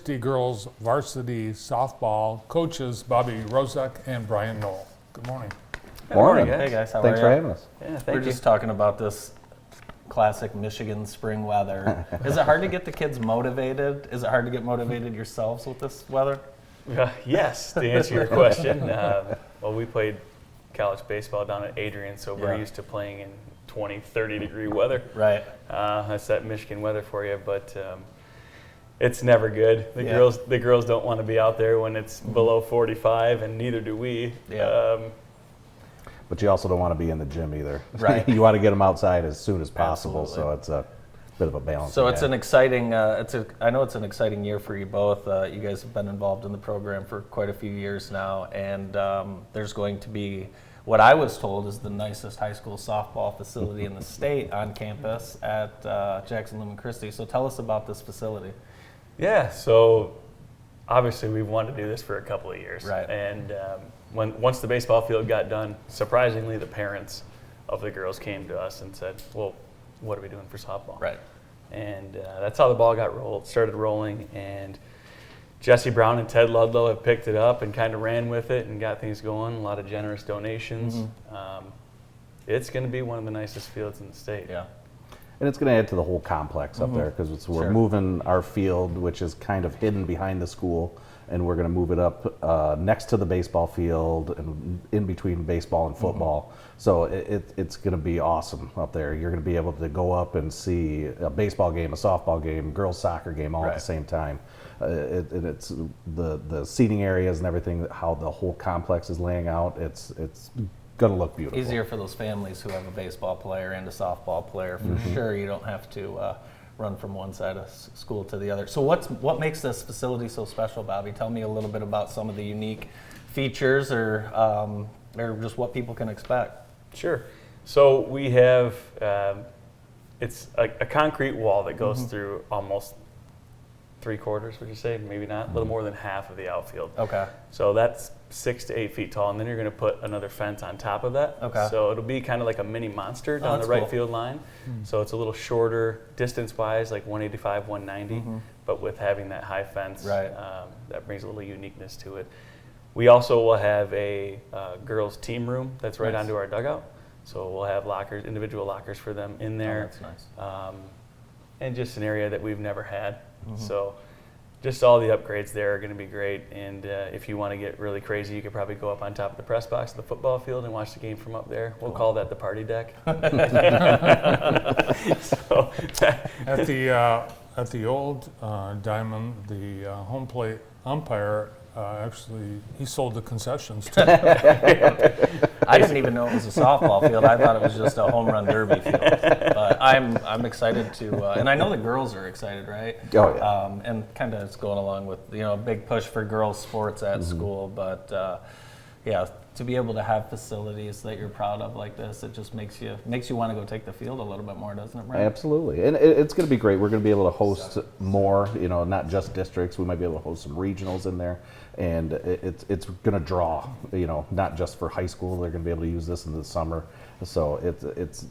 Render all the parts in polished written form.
Christi girls varsity softball coaches Bobby Wrozek and Brian Knoll. Good morning. Good morning. Hey guys, how Thanks are for you? having us. Yeah, We're just talking about this classic Michigan spring weather. Is it hard to get the kids motivated? Is it hard to get motivated yourselves with this weather? Yes, to answer your question. Well, we played college baseball down at Adrian, so we're used to playing in 20, 30 degree weather. Right. That's that Michigan weather for you, but it's never good. The girls don't want to be out there when it's below 45, and neither do we. Yeah. But you also don't want to be in the gym either. Right. You want to get them outside as soon as possible. Absolutely. So it's a bit of a balance. So it's an exciting. I know it's an exciting year for you both. You guys have been involved in the program for quite a few years now, and there's going to be what I was told is the nicest high school softball facility in the state on campus at Jackson Lumen Christi. So tell us about this facility. Yeah. So obviously we've wanted to do this for a couple of years, right? And once the baseball field got done, surprisingly, the parents of the girls came to us and said, "Well, what are we doing for softball?" Right. And that's how the ball started rolling. And Jesse Brown and Ted Ludlow have picked it up and kind of ran with it and got things going. A lot of generous donations. Mm-hmm. It's going to be one of the nicest fields in the state. Yeah. And it's going to add to the whole complex up there because we're moving our field, which is kind of hidden behind the school, and we're going to move it up next to the baseball field and in between baseball and football. So it's going to be awesome up there. You're going to be able to go up and see a baseball game, a softball game, girls soccer game all at the same time. It's the seating areas and everything, how the whole complex is laying out. It's going to look beautiful. Easier for those families who have a baseball player and a softball player. For sure, you don't have to run from one side of school to the other. So what makes this facility so special, Bobby? Tell me a little bit about some of the unique features or just what people can expect. Sure. So we have, it's a concrete wall that goes through almost 3/4, would you say? Maybe not, a little more than half of the outfield. Okay. So that's 6 to 8 feet tall, and then you're going to put another fence on top of that. Okay. So it'll be kind of like a mini monster down the right field line. So it's a little shorter distance-wise, like 185, 190, but with having that high fence, that brings a little uniqueness to it. We also will have a girls' team room that's right onto our dugout. So we'll have lockers, individual lockers for them in there. Oh, that's nice. And just an area that we've never had. So just all the upgrades there are going to be great. And if you want to get really crazy, you could probably go up on top of the press box of the football field and watch the game from up there. We'll call that the party deck. So, At the old Diamond, the home plate umpire actually he sold the concessions too. I didn't even know it was a softball field. I thought it was just a home run derby field. But I'm excited to, and I know the girls are excited, right? Oh, yeah. And kind of it's going along with a big push for girls sports at school. But to be able to have facilities that you're proud of like this, it just makes you want to go take the field a little bit more, doesn't it, Brian? Absolutely, and it's going to be great. We're going to be able to host more, not just districts. We might be able to host some regionals in there, and it's going to draw, not just for high school. They're going to be able to use this in the summer, so it's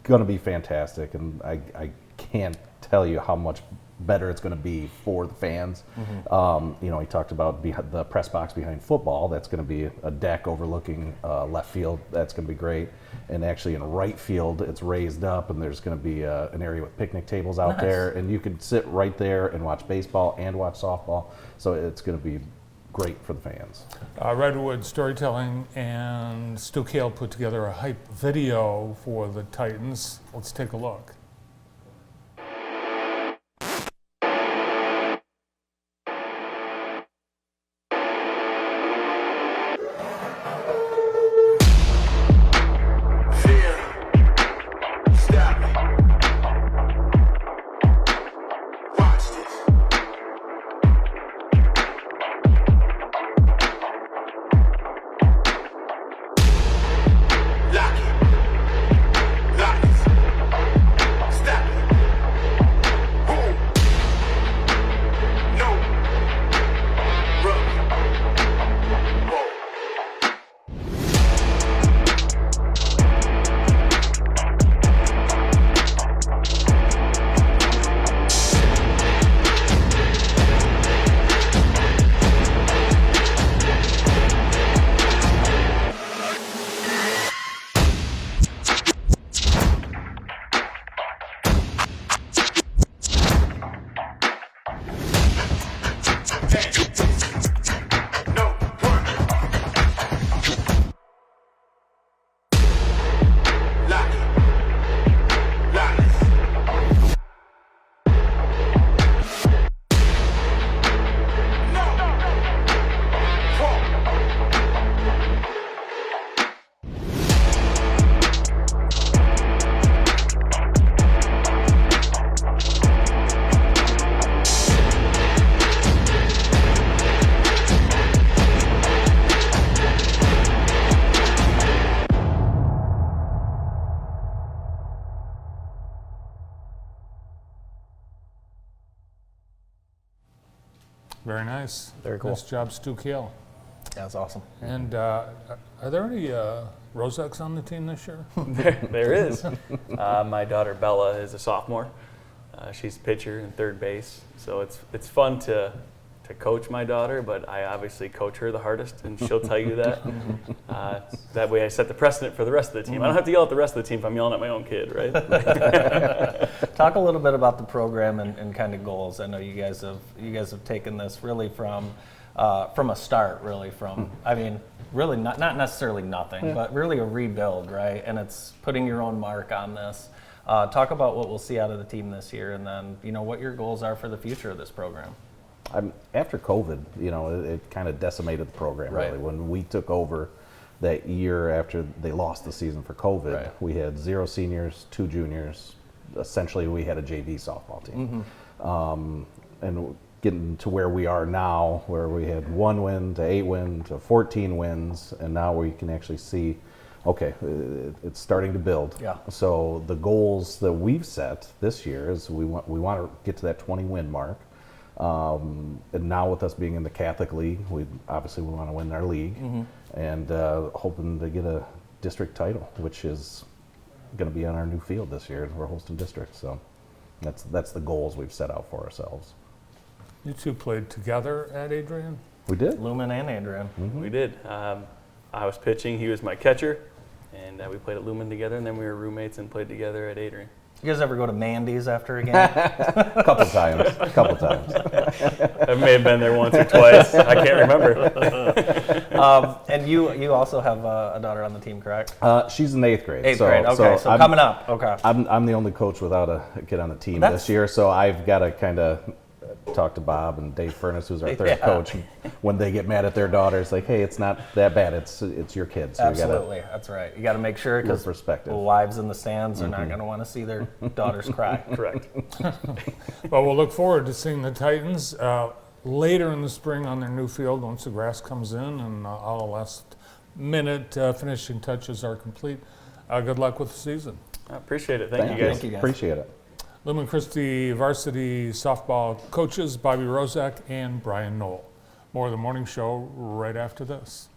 going to be fantastic, and I can't tell you how much better it's going to be for the fans. He talked about the press box behind football. That's going to be a deck overlooking left field. That's going to be great. And actually in right field, it's raised up, and there's going to be an area with picnic tables out there, and you can sit right there and watch baseball and watch softball. So it's going to be great for the fans. Redwood Storytelling and Stu Kale put together a hype video for the Titans. Let's take a look. Very nice. Very cool. Nice job, Stu Keel. That's awesome. And are there any Wrozeks on the team this year? There is. My daughter Bella is a sophomore. She's pitcher and third base, so it's fun to coach my daughter, but I obviously coach her the hardest, and she'll tell you that. That way I set the precedent for the rest of the team. I don't have to yell at the rest of the team if I'm yelling at my own kid, right? Talk a little bit about the program and kind of goals. I know you guys have taken this really from a start, really from, I mean, really not necessarily nothing, but really a rebuild, right? And it's putting your own mark on this. Talk about what we'll see out of the team this year, and then what your goals are for the future of this program. After COVID, it kind of decimated the program, Right. really. When we took over that year after they lost the season for COVID, Right. we had 0 seniors, 2 juniors. Essentially, we had a JV softball team. And getting to where we are now, where we had 1 win to 8 win to 14 wins, and now we can actually see, okay, it's starting to build. Yeah. So the goals that we've set this year is we want to get to that 20 win mark. And now with us being in the Catholic League, we want to win our league, and hoping to get a district title, which is going to be on our new field this year. We're hosting districts, so that's the goals we've set out for ourselves. You two played together at Adrian? We did. Lumen and Adrian. We did. I was pitching, he was my catcher, and we played at Lumen together, and then we were roommates and played together at Adrian. You guys ever go to Mandy's after a game? A couple times. I may have been there once or twice. I can't remember. And you also have a daughter on the team, correct? She's in 8th grade. Eighth grade. Okay, so coming up. Okay. I'm the only coach without a kid on the team That's- this year, so I've got to kind of talk to Bob and Dave Furness, who's our third coach. When they get mad at their daughters, like, hey, it's not that bad. It's your kids. So Absolutely, that's right. You got to make sure, because perspective. the wives in the stands are not going to want to see their daughters cry. Correct. Well, we'll look forward to seeing the Titans later in the spring on their new field once the grass comes in and all the last minute finishing touches are complete. Good luck with the season. I appreciate it. Thank you guys. Thank you, guys. Appreciate it. Lumen Christi varsity softball coaches Bobby Wrozek and Brian Knoll. More of the morning show right after this.